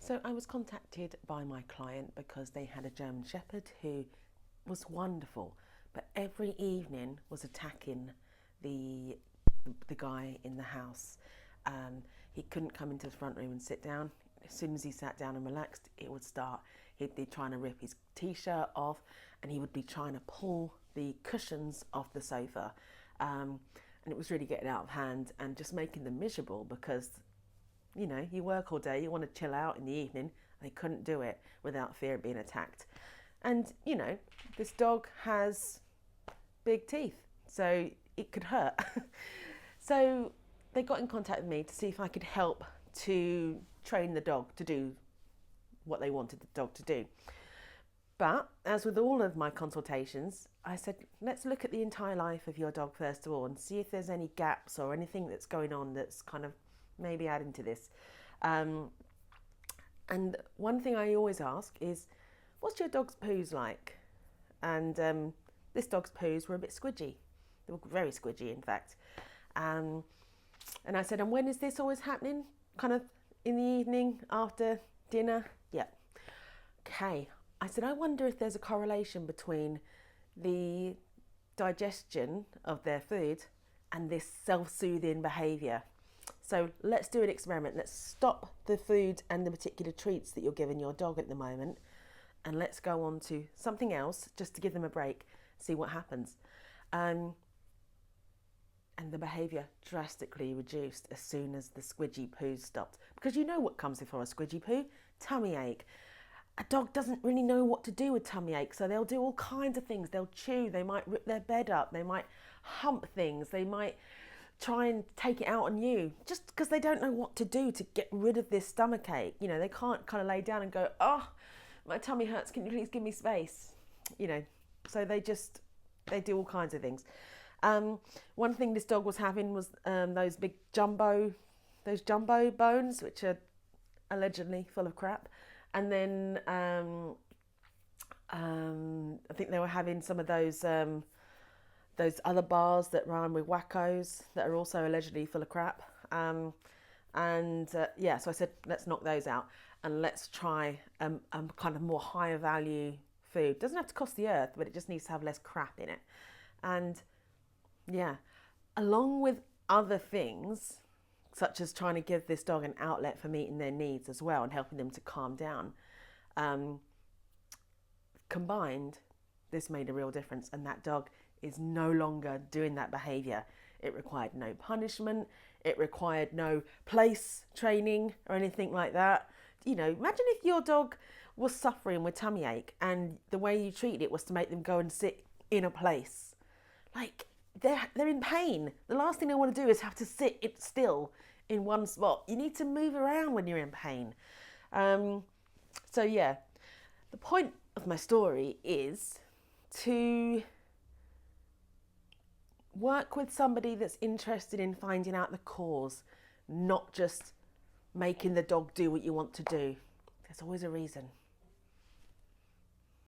So I was contacted by my client because they had a German Shepherd who was wonderful, but every evening was attacking the the guy in the house. He couldn't come into the front room and sit down. As soon as he sat down and relaxed, it would start. He'd be trying to rip his t-shirt off, and he would be trying to pull the cushions off the sofa. And it was really getting out of hand and just making them miserable because, you know, you work all day, you want to chill out in the evening. They couldn't do it without fear of being attacked. And, you know, this dog has big teeth, so it could hurt. So they got in contact with me to see if I could help to train the dog to do what they wanted the dog to do. But as with all of my consultations, I said, let's look at the entire life of your dog first of all and see if there's any gaps or anything that's going on that's kind of maybe adding to this. And one thing I always ask is, what's your dog's poos like? And this dog's poos were a bit squidgy. They were very squidgy, in fact. And I said, and when is this always happening? Kind of in the evening after dinner? Yeah. Okay. I said, I wonder if there's a correlation between the digestion of their food and this self-soothing behaviour. So let's do an experiment. Let's stop the food and the particular treats that you're giving your dog at the moment, and let's go on to something else just to give them a break, see what happens. And the behaviour drastically reduced as soon as the squidgy poo stopped. Because you know what comes before a squidgy poo? Tummy ache. A dog doesn't really know what to do with tummy ache, so they'll do all kinds of things. They'll chew, they might rip their bed up, they might hump things, they might try and take it out on you, just because they don't know what to do to get rid of this stomach ache. You know, they can't kind of lay down and go, oh, my tummy hurts, can you please give me space? You know, so they do all kinds of things. One thing this dog was having was those jumbo bones, which are allegedly full of crap. And then I think they were having some of those other bars that rhyme with wackos that are also allegedly full of crap. So I said, let's knock those out and let's try kind of more higher value food. Doesn't have to cost the earth, but it just needs to have less crap in it. And yeah, along with other things, such as trying to give this dog an outlet for meeting their needs as well and helping them to calm down. Combined, this made a real difference, and that dog is no longer doing that behaviour. It required no punishment, it required no place training or anything like that. You know, imagine if your dog was suffering with tummy ache and the way you treated it was to make them go and sit in a place. Like, they're in pain. The last thing they want to do is have to sit still in one spot. You need to move around when you're in pain. So yeah, the point of my story is to work with somebody that's interested in finding out the cause, not just making the dog do what you want to do. There's always a reason.